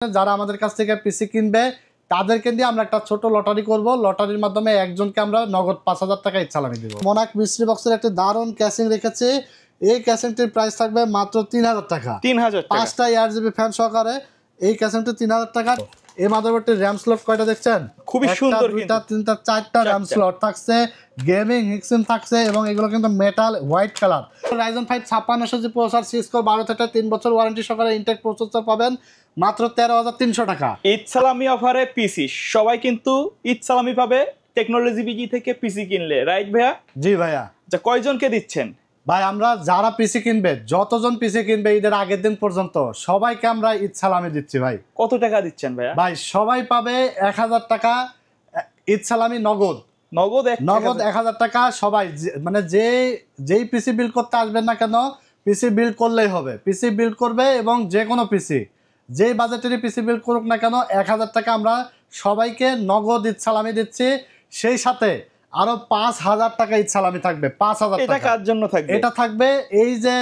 যারা আমাদের কাছ থেকে পিসি কিনবে তাদেরকে দিয়ে আমরা একটা ছোট লটারি করব। লটারির মাধ্যমে একজনকে আমরা নগদ ৫,০০০ টাকা ইচ্ছালামি দিব। মোনাক মিস্ট্রি বক্সের একটা দারুণ ক্যাসিং রেখেছি। এই ক্যাসিংটির প্রাইস থাকবে মাত্র ৩,০০০ টাকা। ৩,০০০ টাকা। ৫টা ARGB ফ্যান সহকারে এই ক্যাসিংটি ৩,০০০ টাকা। এই মাদারবোর্ডটির র্যাম স্লট কয়টা দেখছেন? খুবই সুন্দর, দুইটা, তিনটা, চারটা র্যাম স্লট থাকছে, গেমিং হিক্সিন থাকছে এবং এগুলো কিন্তু মেটাল হোয়াইট কালার। Ryzen 5 5600 জি প্রসেসর, সিসকো 12 থেকে 3 বছর ওয়ারেন্টি সহকারে ইনটেক প্রসেসর পাবেন মাত্র 13,৩০০ টাকা। ঈদ সালামি অফারে পিসি সবাই কিন্তু ঈদ সালামি পাবে টেকনোলজি বিজি থেকে পিসি কিনলে, রাইট ভাইয়া? জি ভাইয়া। আচ্ছা, কয়জনকে দিচ্ছেন ভাই? আমরা যারা পিসি কিনবে, যতজন পিসি কিনবে ঈদের আগের দিন পর্যন্ত সবাইকে আমরা ঈদ সালামি দিচ্ছি ভাই। কত টাকা দিচ্ছেন ভাইয়া? ভাই সবাই পাবে ১,০০০ টাকা ঈদ সালামি নগদ। নগদ ১,০০০ টাকা সবাই। মানে যেই পিসি বিল্ড করতে আসবেন না কেন, পিসি বিল্ড করলেই হবে। পিসি বিল্ড করবে এবং যে কোনো পিসি, যেই বাজেটেরই পিসি বিল্ড করুক না কেন, ১,০০০ টাকা আমরা সবাইকে নগদ ঈদ সালামি দিচ্ছি। সেই সাথে আরো ৫,০০০ টাকা ঈদ সালামি থাকবে। ৫,০০০ টাকা। এটা কার জন্য থাকবে? এটা থাকবে এই যে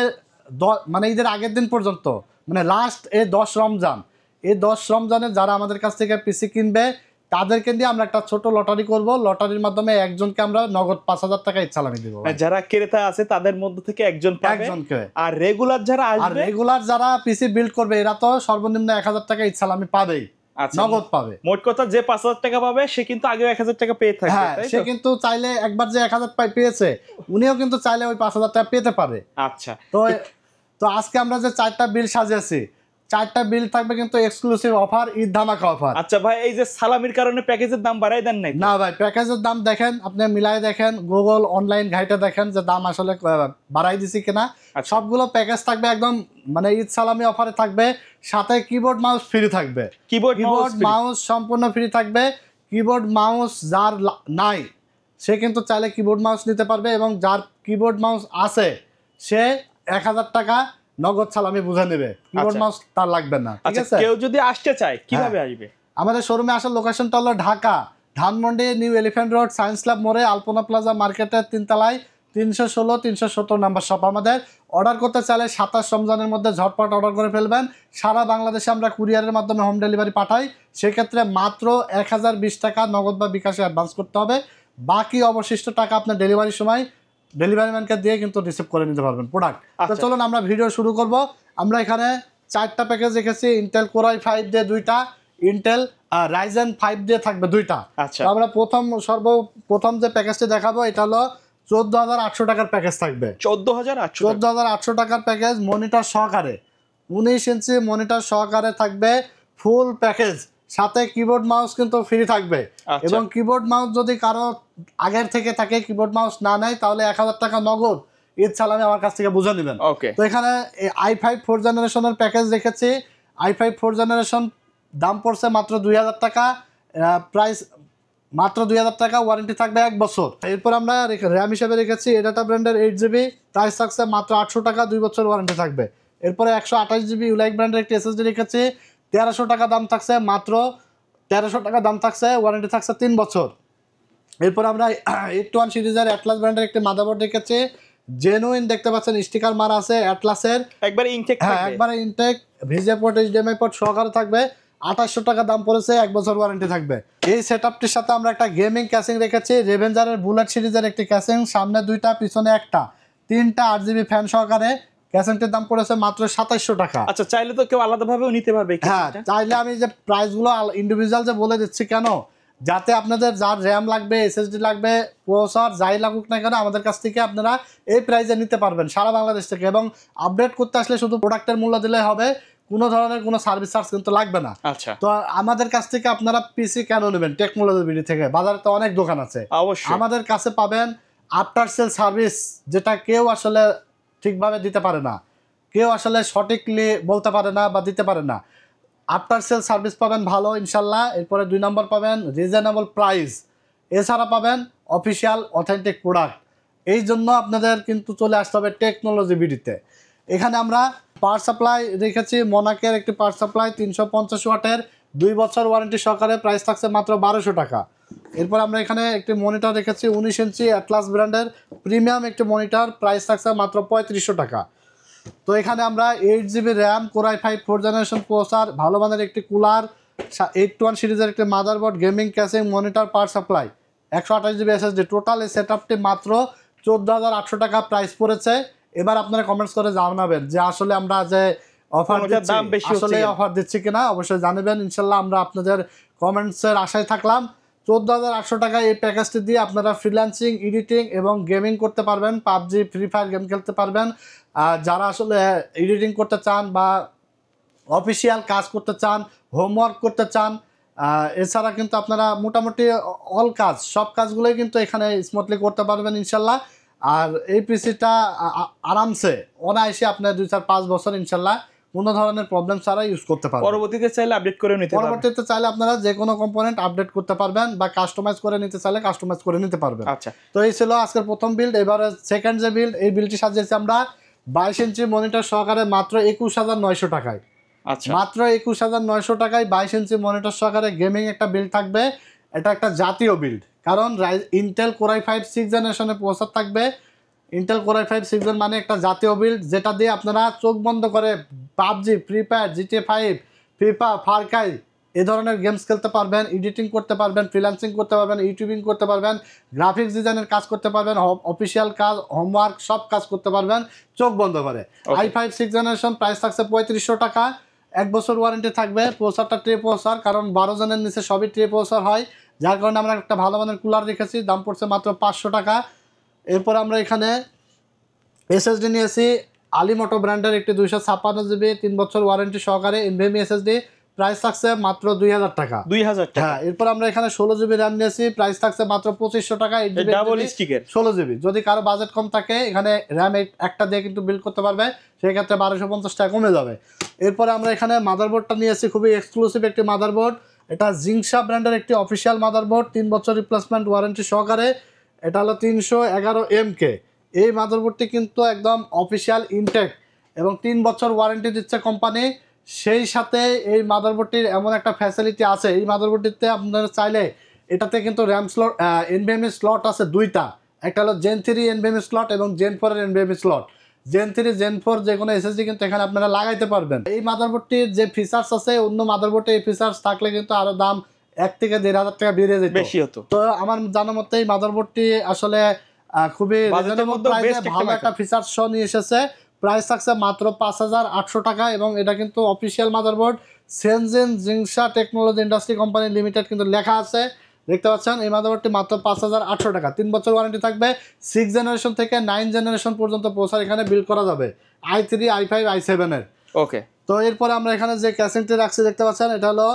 মানে ঈদের আগের দিন পর্যন্ত, মানে লাস্ট এই ১০ রমজান, এই ১০ রমজানে যারা আমাদের কাছ থেকে পিসি কিনবে তাদেরকে দিয়ে আমরা একটা ছোট লটারি করব। লটারির মাধ্যমে একজনকে আমরা নগদ ৫,০০০ টাকা ঈদ সালামি দিব। যারা ক্রেতা আছে তাদের মধ্যে থেকে একজন পাবে। একজনকে। আর রেগুলার যারা আসবে, আর রেগুলার যারা পিসি বিল্ড করবে এরা তো সর্বনিম্ন ১,০০০ টাকা ঈদ সালামি পাবেই। আচ্ছা, নগদ পাবে। মোট কথা যে ৫,০০০ টাকা পাবে সে কিন্তু আগে ১,০০০ টাকা পেয়ে থাকবে। হ্যাঁ, সে কিন্তু চাইলে একবার যে ১,০০০ পেয়েছে, উনিও কিন্তু চাইলে ওই ৫,০০০ টাকা পেতে পারে। আচ্ছা, তো আজকে আমরা যে 4টা বিল সাজিয়েছি, 4টা বিল থাকবে কিন্তু এক্সক্লুসিভ অফার, ঈদ ধামাকা অফার। আচ্ছা ভাই, এই যে সালামির কারণে প্যাকেজের দাম বাড়াই দেন নাই? না ভাই, প্যাকেজের দাম দেখেন, আপনি মিলাই দেখেন, গুগল অনলাইন ঘাইটে দেখেন যে দাম আসলে বাড়াই দিছি কিনা। সবগুলো প্যাকেজ থাকবে একদম মানে ঈদ সালামি অফারে থাকবে। সাথে কিবোর্ড মাউস ফ্রি থাকবে। কিবোর্ড মাউস সম্পূর্ণ ফ্রি থাকবে। কিবোর্ড মাউস যার নাই সে কিন্তু চাইলে কিবোর্ড মাউস নিতে পারবে এবং যার কিবোর্ড মাউস আছে সে ১,০০০ টাকা নগদ সালামি বুঝে নেবে। কিবোর্ড মাউস তার লাগবে না। ঠিক আছে? কেউ যদি আসতে চায় কিভাবে আসবে? আমাদের শোরুমে আসার লোকেশনটা হলো Dhaka Dhanmondi new elephant road science club মোড়ে আলপনা প্লাজা মার্কেটের ৩ তলায় ৩১৬-৩৭০ নাম্বার শপ আমাদের। অর্ডার করতে চাইলে ২৭ রমজানের মধ্যে ঝটপট অর্ডার করে ফেলবেন। সারা বাংলাদেশে আমরা কুরিয়ারের মাধ্যমে হোম ডেলিভারি পাঠাই। সেক্ষেত্রে মাত্র ১,০২০ টাকা নগদ বা বিকাশে অ্যাডভান্স করতে হবে। বাকি অবশিষ্ট টাকা আপনার ডেলিভারির সময় ডেলিভারি ম্যানকে দিয়ে কিন্তু রিসিভ করে নিতে পারবেন প্রোডাক্ট। তো চলুন আমরা ভিডিও শুরু করব। আমরা এখানে 4টা প্যাকেজ রেখেছি। ইন্টেল কোর i5 দিয়ে 2টা, ইন্টেল Ryzen 5 দিয়ে থাকবে 2টা। আচ্ছা, তো আমরা সর্বপ্রথম যে প্যাকেজটি দেখাবো এটা হলো ১৪,৮০০ টাকার প্যাকেজ থাকবে। ১৪,৮০০ টাকার প্যাকেজ, মনিটর সহকারে 19 ইঞ্চি মনিটর সহকারে থাকবে ফুল প্যাকেজ। সাথে কিবোর্ড মাউস কিন্তু ফ্রি থাকবে। এবং কিবোর্ড মাউস যদি কারো আগের থেকে থাকে, কিবোর্ড মাউস না নেয়, তাহলে ১,০০০ টাকা নগদ ঈদ সালামি আমার কাছ থেকে বুঝে নেবেন। তো এখানে i5 4 জেনারেশনের প্যাকেজ রেখেছি। i5 4 জেনারেশন দাম পড়ছে মাত্র ২,০০০ টাকা। প্রাইস মাত্র ২,০০০ টাকা, ওয়ারেন্টি থাকবে 1 বছর। এরপর আমরা র্যাম হিসেবে রেখেছি এডাটা ব্র্যান্ডের 8GB, প্রাইস থাকছে মাত্র ৮০০ টাকা, 2 বছর ওয়ারেন্টি থাকবে। এরপরে 128GB ইউলাইক ব্র্যান্ডের একটি SSD রেখেছি, ১৩০০ টাকা দাম থাকছে, মাত্র ১৩০০ টাকা দাম থাকছে, ওয়ারেন্টি থাকছে 3 বছর। এরপর আমরা 81 সিরিজের অ্যাটলাস ব্র্যান্ডের একটি মাদারবোর্ড রেখেছি। জেনুইন দেখতে পাচ্ছেন, স্টিকার মারা আছে অ্যাটলাসের। একবারে ইনটেক থাকবে। হ্যাঁ, একবারে intact, VGA port, HDMI port সহকারে থাকবে। ২৮০০ টাকা দাম পড়েছে, 1 বছর ওয়ারেন্টি থাকবে। এই সেটআপটির সাথে আমরা একটা গেমিং ক্যাসিং রেখেছি, রেভেঞ্জারের বুলেট সিরিজের একটি ক্যাসিং, সামনে 2টা পিছনে 1টা, 3টা 8GB ফ্যান সহকারে। ক্যাসিংটির দাম পড়েছে মাত্র ২৭০০ টাকা। আচ্ছা, চাইলে তো কেউ আলাদাভাবেও নিতে পারবে? হ্যাঁ, চাইলে আমি যে প্রাইসগুলো ইন্ডিভিজুয়াল যে বলে দিচ্ছি কেন, যাতে আপনাদের যার র্যাম লাগবে, এসএসডি লাগবে, প্রসেসর যাই লাগুক না কেন আমাদের কাছ থেকে আপনারা এই প্রাইসে নিতে পারবেন সারা বাংলাদেশ থেকে। এবং আপডেট করতে আসলে শুধু প্রোডাক্টের মূল্য দিলেই হবে, কোনো ধরনের কোনো সার্ভিস চার্জ কিন্তু লাগবে না। আচ্ছা, তো আমাদের কাছ থেকে আপনারা পিসি কেন নেবেন? টেকনোলজি বিডি থেকে। বাজারে তো অনেক দোকান আছে, অবশ্যই আমাদের কাছে পাবেন আফটার সেল সার্ভিস, যেটা কেউ আসলে ঠিকভাবে দিতে পারে না, কেউ আসলে সঠিকলি বলতে পারে না বা দিতে পারে না। আফটার সেল সার্ভিস পাবেন ভালো ইনশাল্লাহ। এরপরে 2 নম্বর পাবেন রিজনেবল প্রাইস। এছাড়া পাবেন অফিসিয়াল অথেন্টিক প্রোডাক্ট। এই জন্য আপনাদের কিন্তু চলে আসতে হবে টেকনোলজি বিডিতে। এখানে আমরা পাওয়ার সাপ্লাই রেখেছি, মোনাকের একটি পাওয়ার সাপ্লাই 350 ওয়াটের, 2 বছর ওয়ারেন্টি সহকারে, প্রাইস থাকছে মাত্র ১২০০ টাকা। এরপর আমরা এখানে একটি মনিটর রেখেছি 19 ইঞ্চি অ্যাটলাস ব্র্যান্ডের প্রিমিয়াম একটি মনিটর, প্রাইস থাকছে মাত্র ৩৫০০ টাকা। তো এখানে আমরা 8GB RAM, Core i5 4th generation processor, ভালো মানের একটি কুলার, 821 সিরিজের একটি motherboard, gaming casing, monitor, power supply, 128GB SSD, total এই সেটআপটি মাত্র 14,800 টাকা প্রাইস পড়েছে। এবার আপনারা কমেন্টস করে জানাবেন যে আসলে আমরা যে অফার দিচ্ছি দাম বেশি আসলে অফার দিচ্ছি কিনা, অবশ্যই জানাবেন। ইনশাল্লাহ আমরা আপনাদের কমেন্টসের আশায় থাকলাম। 14,800 টাকা এই প্যাকেজটি দিয়ে আপনারা ফ্রিল্যান্সিং, এডিটিং এবং গেমিং করতে পারবেন, পাবজি, ফ্রি ফায়ার গেম খেলতে পারবেন। যারা আসলে এডিটিং করতে চান বা অফিসিয়াল কাজ করতে চান, হোমওয়ার্ক করতে চান, এছাড়া কিন্তু আপনারা মোটামুটি অল কাজ, সব কাজগুলোই কিন্তু এখানে স্মুথলি করতে পারবেন ইনশাল্লাহ। আর এই পিসিটা আরামসে অনায়াসে আপনার 2-4-5 বছর ইনশাল্লাহ কোনো ধরনের প্রবলেম ছাড়া ইউজ করতে পারবেন। পরবর্তীতে চাইলে আপডেট করে নিতে পারবেন। পরবর্তীতে চাইলে আপনারা যে কোনো কম্পোনেন্ট আপডেট করতে পারবেন বা কাস্টমাইজ করে নিতে চাইলে কাস্টমাইজ করে নিতে পারবেন। আচ্ছা, তো এই ছিল আজকের প্রথম বিল্ড। এবারে সেকেন্ড যে বিল্ড, এই বিল্ডটি সাজিয়েছি আমরা 22 ইঞ্চি মনিটর সহকারে মাত্র 21,900 টাকায়। আচ্ছা, মাত্র 21,900 টাকায় 22 ইঞ্চি মনিটর সহকারে গেমিং একটা বিল্ড থাকবে। এটা একটা জাতীয় বিল্ড, কারণ ইন্টেল Core i5 6th জেনারেশনের প্রসেসর থাকবে। ইন্টেল Core i5 6 মানে একটা জাতীয় বিল্ড, যেটা দিয়ে আপনারা চোখ বন্ধ করে PUBG, Free Fire, GTA 5, FIFA, Far Cry এই ধরনের গেমস খেলতে পারবেন, এডিটিং করতে পারবেন, ফ্রিল্যান্সিং করতে পারবেন, ইউটিউবিং করতে পারবেন, গ্রাফিক্স ডিজাইনের কাজ করতে পারবেন, অফিসিয়াল কাজ, হোমওয়ার্ক সব কাজ করতে পারবেন চোখ বন্ধ করে। i5 6th জেনারেশন প্রাইস থাকছে 3500 টাকা, 1 বছর ওয়ারেন্টি থাকবে। প্রসেসরটা ট্রে প্রসেসর, কারণ 12 জনের নিচে সবই ট্রে প্রসেসর হয়, যার কারণে আমরা একটা ভালো মানের কুলার রেখেছি, দাম পড়ছে মাত্র 500 টাকা। এরপর আমরা এখানে এসএসডি নিয়েছি আলিমোটো ব্র্যান্ডের একটি 256GB 3 বছর ওয়ারেন্টি সহকারে NVMe SSD, প্রাইস থাকছে মাত্র 2000 টাকা। 2000 টাকা। হ্যাঁ, এরপর আমরা এখানে 16GB র্যাম নিয়েছি, প্রাইস থাকছে মাত্র 2500 টাকা। ডাবল স্টিকের 16GB, যদি কারো বাজেট কম থাকে এখানে র্যাম একটা দিয়ে কিন্তু বিল্ড করতে পারবে, সেই ক্ষেত্রে 1250 টাকা কমে যাবে। এরপরে আমরা এখানে মাদারবোর্ডটা নিয়েছি, খুবই এক্সক্লুসিভ একটি মাদারবোর্ড। এটা জিংসা ব্র্যান্ডের একটি অফিসিয়াল মাদারবোর্ড, 3 বছর রিপ্লেসমেন্ট ওয়ারেন্টি সহকারে। এটা হলো 311MK। এই মাদারবোর্ডটি কিন্তু একদম অফিসিয়াল ইনটেক এবং 3 বছর ওয়ারেন্টি দিচ্ছে কোম্পানি। সেই সাথে এই মাদারবোর্ডটির এমন একটা ফ্যাসিলিটি আছে, এই মাদারবোর্ডটিতে আপনারা চাইলে এটাতে কিন্তু র্যাম স্লট, NVMe স্লট আছে 2টা, একটা হলো Gen 3 NVMe স্লট এবং Gen 4 এর NVMe স্লট। Gen 3, Gen 4 যে কোনো SSD কিন্তু এখানে আপনারা লাগাইতে পারবেন। এই মাদারবোর্ডটির যে ফিচার্স আছে, অন্য মাদারবোর্ডে এই ফিচার্স থাকলে কিন্তু আরো দাম 1 থেকে 1,500 টাকা বেড়ে যেত, বেশি হতো। তো আমার জানা মতে এই মাদারবোর্ডটি আসলে খুবই ভালো একটা ফিচার্স সহ নিয়ে এসেছে। প্রাইস থাকছে মাত্র 5,800 টাকা এবং এটা কিন্তু official motherboard, Shenzhen জিংসা technology industry company limited কিন্তু লেখা আছে, দেখতে পাচ্ছেন। এই মাদারবোর্ডটি মাত্র 5,800 টাকা, 3 বছর ওয়ারেন্টি থাকবে। 6 জেনারেশন থেকে 9 জেনারেশন পর্যন্ত প্রসেসর এখানে বিল্ড করা যাবে, i3, i5, i7 এর। ওকে, তো এরপরে আমরা এখানে যে ক্যাসিংটি রাখছি দেখতে পাচ্ছেন, এটা হলো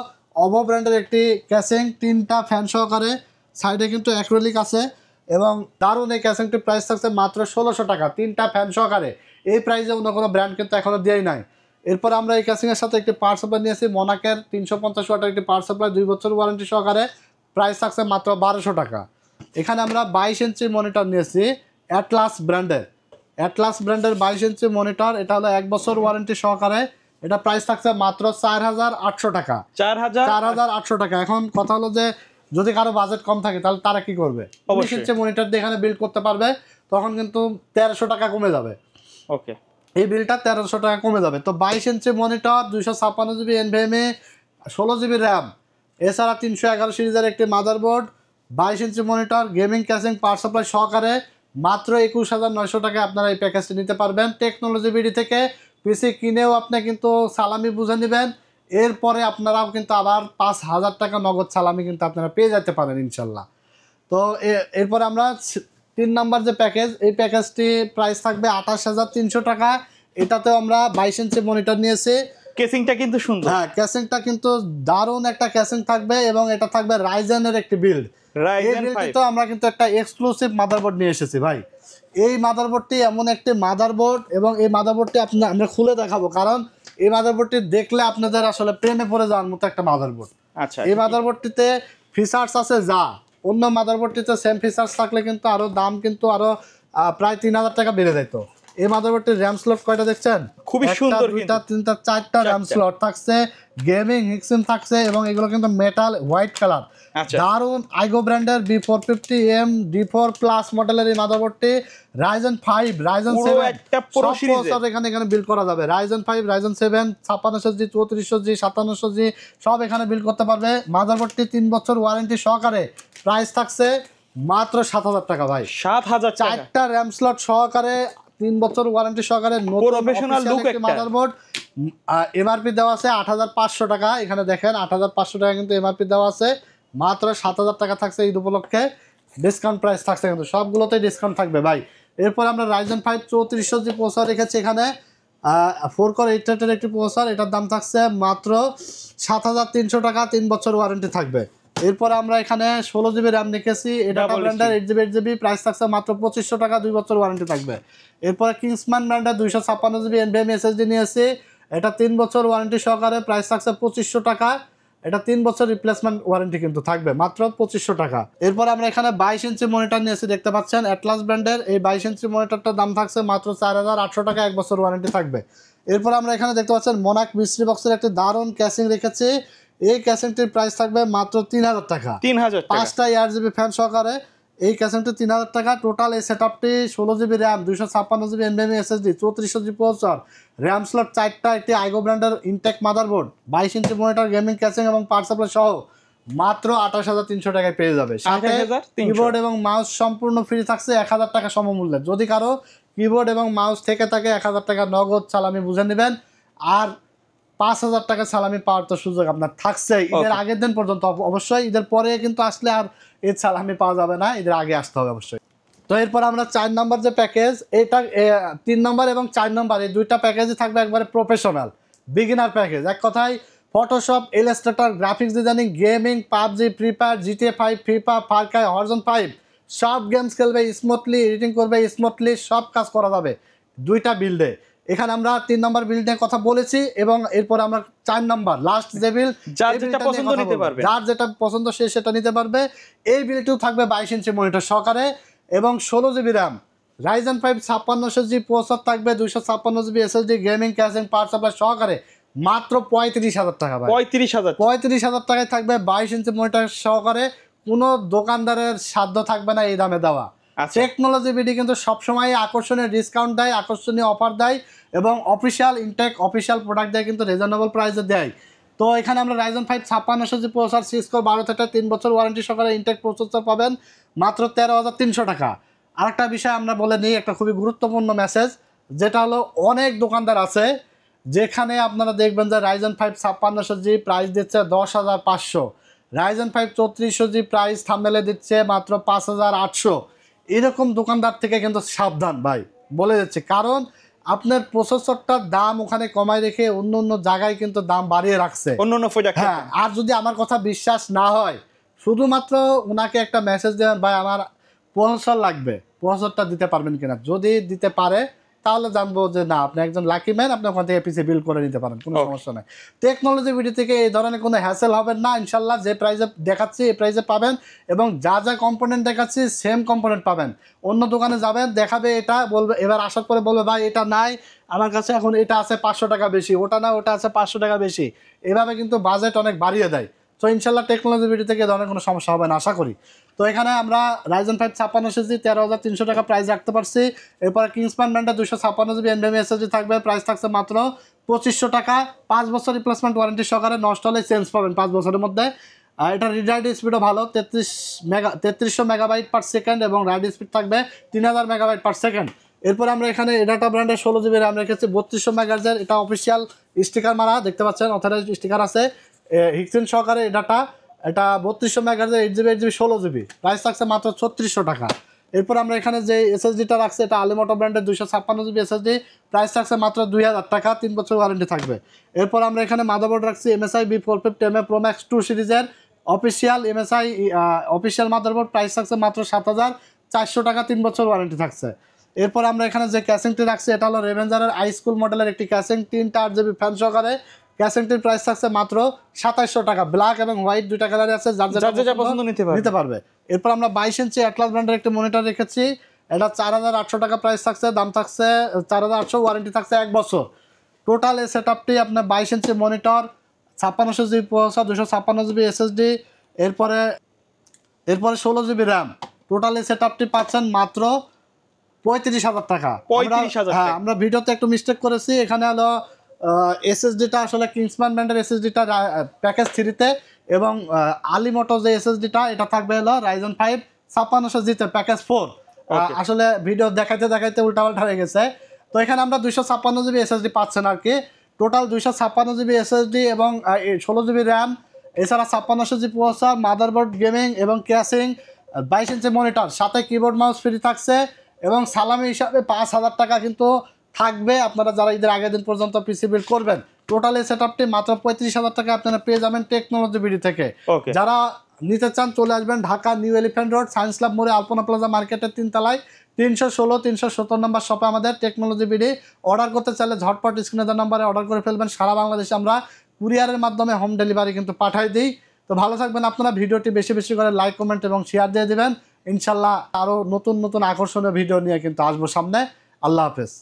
অভো ব্র্যান্ডের একটি ক্যাসিং, 3টা ফ্যান সহকারে, সাইডে কিন্তু অ্যাক্রিলিক আছে এবং দারুণ এই ক্যাসিংটির প্রাইস থাকছে মাত্র 1600 টাকা, 3টা ফ্যান সহকারে। এই প্রাইসে অন্য কোনো ব্র্যান্ড কিন্তু এখনো দেয় নাই। এরপর আমরা এই ক্যাসিংয়ের সাথে একটি পাওয়ার সাপ্লাই নিয়েছি, মনাকের 350 ওয়াটের একটি পাওয়ার সাপ্লাই, 2 বছর ওয়ারেন্টি সহকারে, প্রাইস থাকছে মাত্র 1200 টাকা। এখানে আমরা 22 ইঞ্চি মনিটর নিয়েছি অ্যাটলাস ব্র্যান্ডের, 22 ইঞ্চি মনিটর, এটা হলো 1 বছর ওয়ারেন্টি সহকারে, এটা প্রাইস থাকছে মাত্র 4,800 টাকা। 4,800 টাকা। এখন কথা হলো যে যদি কারো বাজেট কম থাকে তাহলে তারা কি করবে? 20 ইঞ্চি মনিটর দিয়ে এখানে বিল্ড করতে পারবে, তখন কিন্তু 1300 টাকা কমে যাবে। ওকে, এই বিলটা 1300 টাকা কমে যাবে। তো 22 inch monitor, 256GB NVMe, 16GB RAM, এছাড়া 311 সিরিজের একটি motherboard, 22 inch monitor, gaming casing, power supply সহকারে মাত্র 21,900 টাকায় আপনারা এই প্যাকেজটি নিতে পারবেন টেকনোলজি বিডি থেকে। পিসি কিনেও আপনি কিন্তু সালামি বুঝে নেবেন, এরপরে আপনারাও কিন্তু আবার 5,000 টাকা নগদ সালামি কিন্তু আপনারা পেয়ে যেতে পারেন ইনশাল্লাহ। তো এরপরে আমরা 3 নাম্বার যে প্যাকেজ, এই প্যাকেজটি প্রাইস থাকবে 28,300 টাকা। এটাতেও আমরা 22 ইঞ্চি মনিটর নিয়েছি। কেসিংটা কিন্তু সুন্দর, হ্যাঁ ক্যাসিংটা কিন্তু দারুণ একটা ক্যাসিং থাকবে এবং এটা থাকবে রাইজেনের একটি বিল্ড। তো আমরা কিন্তু একটা এক্সক্লুসিভ মাদারবোর্ড নিয়ে এসেছি ভাই। এই মাদারবোর্ডটি এমন একটি মাদারবোর্ড এবং এই মাদারবোর্ডটি আমরা খুলে দেখাবো, কারণ এই মাদারবোর্ডটি দেখলে আপনাদের আসলে প্রেমে পড়ে যাওয়ার মতো একটা মাদারবোর্ড। আচ্ছা, এই মাদারবোর্ডটিতে ফিচার্স আছে যা অন্য মাদারবোর্ডটিতে সেম ফিচার্স থাকলে কিন্তু আরো দাম কিন্তু আরো প্রায় 3,000 টাকা বেড়ে যেত। এই মাদারবোর্ডটির র্যাম স্লট কয়টা দেখছেন? খুবই একটা, সুন্দর দুইটা, কিন্তু। তিনটা, চারটা র্যাম স্লট থাকছে, গেমিং হিক্সিন থাকছে এবং এগুলো কিন্তু মেটাল হোয়াইট কালার। আচ্ছা। দারুন আইগো ব্র্যান্ডের B450M D4 প্লাস মডেলের এই মাদারবোর্ডটি Ryzen 5 Ryzen পুরো 7 একটা পুরো সব সিরিজে। প্রসেসর এখানে বিল্ড করা যাবে। Ryzen 5 Ryzen 7 5600G 3400G 5700G সব এখানে বিল্ড করতে পারবে। মাদারবোর্ডটি 3 বছর ওয়ারেন্টি সহকারে, প্রাইস থাকছে মাত্র 7000 টাকা ভাই। 7000 টাকা। চারটা র্যাম স্লট সহকারে 3 বছর ওয়ারেন্টি সহকারে নতুন Professional official look একটি একটা। মাদারবোর্ড। এমআরপি দেওয়া আছে 8500 টাকা, এখানে দেখেন 8500 টাকা কিন্তু এমআরপি দেওয়া আছে, মাত্র 7000 টাকা থাকছে ঈদ উপলক্ষে। ডিসকাউন্ট প্রাইস থাকছে, কিন্তু সবগুলোতেই ডিসকাউন্ট থাকবে ভাই। এরপর আমরা Ryzen 5 3400G প্রসেসর রেখেছি এখানে, 4 কোর 8 থ্রেডের একটি প্রসেসর, এটার দাম থাকছে মাত্র 7300 টাকা, 3 বছর ওয়ারেন্টি থাকবে। এরপর আমরা এখানে 16GB র্যাম রেখেছি, এটা Double ব্র্যান্ডের SSD 8GB প্রাইস থাকছে মাত্র 2500 টাকা, 2 বছর ওয়ারেন্টি থাকবে। এরপরে কিংসম্যান ব্র্যান্ডের 256GB NVMe SSD নিয়েছি, এটা 3 বছর ওয়ারেন্টি সহকারে, প্রাইস থাকছে 2500 টাকা, এটা 3 বছর রিপ্লেসমেন্ট ওয়ারেন্টি কিন্তু থাকবে, মাত্র 2500 টাকা। এরপর আমরা এখানে 22 ইঞ্চি মনিটর নিয়েছি, দেখতে পাচ্ছেন অ্যাটলাস ব্র্যান্ডের এই 22 ইঞ্চি মনিটরটার দাম থাকছে মাত্র 4800 টাকা, 1 বছর ওয়ারেন্টি থাকবে। এরপর আমরা এখানে দেখতে পাচ্ছেন মোনাক মিস্ট্রি বক্সের একটি দারুণ ক্যাসিং রেখেছি, এই ক্যাসিংটির প্রাইস থাকবে মাত্র 3000 টাকা, 3000 টাকা। 5টা ARGB ফ্যান সহকারে এই ক্যাসিংটি 3000 টাকা। টোটাল এই সেটআপটি 16GB RAM 256GB NVMe SSD 3400G processor, RAM slot 4টা, একটি আইগো ব্র্যান্ডের intact motherboard, 22 inch monitor, gaming casing এবং পাওয়ার সাপ্লাই সহ মাত্র 28300 টাকায় পেয়ে যাবে। সাথে 28300 কিবোর্ড এবং মাউস সম্পূর্ণ ফ্রি থাকছে 1000 টাকা সমমূল্যে। যদি কারো কিবোর্ড এবং মাউস থেকে থাকে 1000 টাকা নগদ সালামি বুঝে নেবেন, আর 5000 টাকা সালামি পাওয়ার তো সুযোগ আপনার থাকছে ঈদের আগের দিন পর্যন্ত। অবশ্যই ঈদের পরে কিন্তু আসলে আর এই সালামি পাওয়া যাবে না, ঈদের আগে আসতে হবে অবশ্যই। তো এরপর আমরা 4 নম্বর যে প্যাকেজ, এটা 3 নম্বর এবং 4 নম্বর এই দুইটা প্যাকেজই থাকবে একবারে প্রফেশনাল বিগিনার প্যাকেজ। এক কথায় Photoshop, Illustrator, graphics designing, gaming, PUBG, Free Fire, GTA 5, FIFA, Far Cry, Horizon 5 সব গেমস খেলবে স্মুথলি, এডিটিং করবে স্মুথলি, সব কাজ করা যাবে দুইটা বিল্ডে। এখানে আমরা 3 নম্বর বিল্ডের কথা বলেছি এবং এরপর আমরা 4 নম্বর লাস্ট যে বিল্ড, যার যেটা পছন্দ নিতে পারবে। যার যেটা পছন্দ সে সেটা নিতে পারবে। এই বিল্ডটিও থাকবে 22 ইঞ্চি মনিটর সহকারে এবং 16GB RAM, Ryzen 5 5600G processor থাকবে, 256GB SSD, gaming casing, power supply সহকারে মাত্র 35000 টাকা ভাই। 35000। 35000 টাকায় থাকবে 22 ইঞ্চি মনিটর সহকারে। কোনো দোকানদারের সাধ্য থাকবে না এই দামে দেওয়া। আচ্ছা। টেকনোলজি বিডি কিন্তু সবসময় আকর্ষণীয় ডিসকাউন্ট দেয়, আকর্ষণীয় অফার দেয় এবং অফিসিয়াল ইনটেক অফিসিয়াল প্রোডাক্ট দেয় কিন্তু রিজনেবল প্রাইসে দেয়। তো এখানে আমরা Ryzen 5 5600G প্রসেসর, 6 কোর 12 থেকে 3 বছর ওয়ারেন্টি সহকারে ইনটেক প্রসেসর পাবেন মাত্র 13300 টাকা। আরেকটা বিষয় আমরা বলে নিই, একটা খুবই গুরুত্বপূর্ণ মেসেজ, যেটা হলো অনেক দোকানদার আছে যেখানে আপনারা দেখবেন যে Ryzen 5 5600G প্রাইস দিচ্ছে 10500, Ryzen 5 3400G প্রাইস থাম্বনেলে দিচ্ছে মাত্র 5800। এরকম দোকানদার থেকে কিন্তু সাবধান ভাই, বলে যাচ্ছে, কারণ আপনার প্রসেসরটার দাম ওখানে কমায় রেখে অন্য অন্য জায়গায় কিন্তু দাম বাড়িয়ে রাখছে। অন্য প্রোডাক্ট। হ্যাঁ, আর যদি আমার কথা বিশ্বাস না হয় শুধুমাত্র ওনাকে একটা মেসেজ দেন, ভাই আমার প্রসেসর লাগবে, প্রসেসরটা দিতে পারবেন কিনা। যদি দিতে পারে তাহলে জানবো যে না, আপনি একজন লাকি ম্যান, আপনি ওখান থেকে পিসি বিল করে নিতে পারেন, কোনো সমস্যা নাই। টেকনোলজি ভিডিও থেকে এই ধরনের কোনো হ্যাসেল হবেন না ইনশাল্লাহ। যে প্রাইসে দেখাচ্ছি এই প্রাইসে পাবেন এবং যা যা কম্পোনেন্ট দেখাচ্ছি সেম কম্পোনেন্ট পাবেন। অন্য দোকানে যাবেন, দেখাবে এটা, বলবে, এবার আসার পরে বলবে ভাই এটা নাই আমার কাছে, এখন এটা আছে 500 টাকা বেশি, ওটা না ওটা আছে 500 টাকা বেশি। এভাবে কিন্তু বাজেট অনেক বাড়িয়ে দেয়। তো ইনশাল্লাহ টেকনোলজি ভিডিও থেকে ধরনের কোনো সমস্যা হবে না আশা করি। তো এখানে আমরা Ryzen 5 5600G 13300 টাকা প্রাইস রাখতে পারছি। এরপরে কিংসম্যান ব্র্যান্ডের 256GB NVMe SSD থাকবে, প্রাইস থাকছে মাত্র 2500 টাকা, 5 বছর রিপ্লেসমেন্ট ওয়ারেন্টি সহকারে, নষ্ট হলে চেঞ্জ পাবেন 5 বছরের মধ্যে। এটা রিড রাইট স্পিডও ভালো, 3300 মেগাবাইট পার সেকেন্ড এবং রাইড স্পিড থাকবে 3000 মেগাবাইট পার সেকেন্ড। এরপর আমরা এখানে এডাটা ব্র্যান্ডের 16GB র্যাম রেখেছি 3200 মেগাহার্জের, এটা অফিসিয়াল স্টিকার মারা, দেখতে পাচ্ছেন অথরাইজড স্টিকার আছে হিক্সিন সহকারে। এটা 3200 মেগাহার্জের 8GB 16GB, প্রাইস থাকছে মাত্র 3600 টাকা। এরপর আমরা এখানে যে এসএসডিটা রাখছি এটা আলিমোটো ব্র্যান্ডের 256GB এসএসডি, প্রাইস থাকছে মাত্র 2000 টাকা, 3 বছর ওয়ারেন্টি থাকবে। এরপর আমরা এখানে মাদারবোর্ড রাখছি MSI B450MA Pro Max 2 সিরিজের official MSI official motherboard, price থাকছে মাত্র 7400 টাকা, 3 বছর ওয়ারেন্টি থাকছে। এরপর আমরা এখানে যে ক্যাসিংটি রাখছি এটা হলো রেভেঞ্জারের হাই স্কুল মডেলের একটি ক্যাসিং, 3টা 8GB ফ্যান সহকারে। ক্যাসিংটির প্রাইস থাকছে মাত্র 2700 টাকা, ব্ল্যাক এবং হোয়াইট দুইটা কালারে আছে, যার যেটা পছন্দ নিতে পারবে। এরপর আমরা 22 ইঞ্চি অ্যাটলাস ব্র্যান্ডের একটি মনিটর রেখেছি, এটা 4800 টাকা প্রাইস থাকছে, দাম থাকছে 4800, ওয়ারেন্টি থাকছে 1 বছর। টোটাল এই সেটআপটি আপনার 22 inch monitor, 5600 GB processor, 256 GB SSD, এরপরে 16 জিবি র্যাম। টোটাল এই সেটআপটি পাচ্ছেন মাত্র 35,000 টাকা। 35,000 হ্যাঁ, টাকা। আমরা ভিডিওতে একটু মিস্টেক করেছি, এখানে হলো এসএসডিটা আসলে কিংসম্যান ব্র্যান্ডের এসএসডিটা প্যাকেজ 3-তে, এবং আলিমোটো যে এসএসডিটা এটা থাকবে হলো রাইজন 5 5600Gতে প্যাকেজ 4। আসলে ভিডিও দেখাইতে দেখাইতে উল্টাপাল্টা হয়ে গেছে। তো এখানে আমরা 256 জিবি এসএসডি পাচ্ছেন আর কি। টোটাল 256 জিবি এসএসডি এবং 16 জিবি র্যাম, এছাড়া 5600 জিবি প্রসেসর, মাদারবোর্ড, গেমিং এবং ক্যাশিং, 22 ইঞ্চি মনিটর, সাথে কিবোর্ড মাউস ফ্রি থাকছে, এবং সালামি হিসাবে 5000 টাকা কিন্তু থাকবে আপনারা যারা ঈদের আগের দিন পর্যন্ত পিসি বিল্ড করবেন। টোটাল এই সেটআপটি মাত্র 35,000 টাকা আপনারা পেয়ে যাবেন টেকনোলজি বিডি থেকে। Okay. যারা নিতে চান চলে আসবেন Dhaka new elephant road, science club মোড়ে, আলপনা প্লাজা মার্কেটের 3 তলায় 316 317 নম্বর শপে আমাদের টেকনোলজি বিডি। অর্ডার করতে চাইলে ঝটপট স্ক্রিনে দেওয়া নম্বরে অর্ডার করে ফেলবেন। সারা বাংলাদেশে আমরা কুরিয়ারের মাধ্যমে হোম ডেলিভারি কিন্তু পাঠাই দিই। তো ভালো থাকবেন আপনারা, ভিডিওটি বেশি বেশি করে লাইক, কমেন্ট এবং শেয়ার দিয়ে দিবেন। ইনশাল্লাহ আরও নতুন নতুন আকর্ষণীয় ভিডিও নিয়ে কিন্তু আসবো সামনে। আল্লাহ হাফেজ।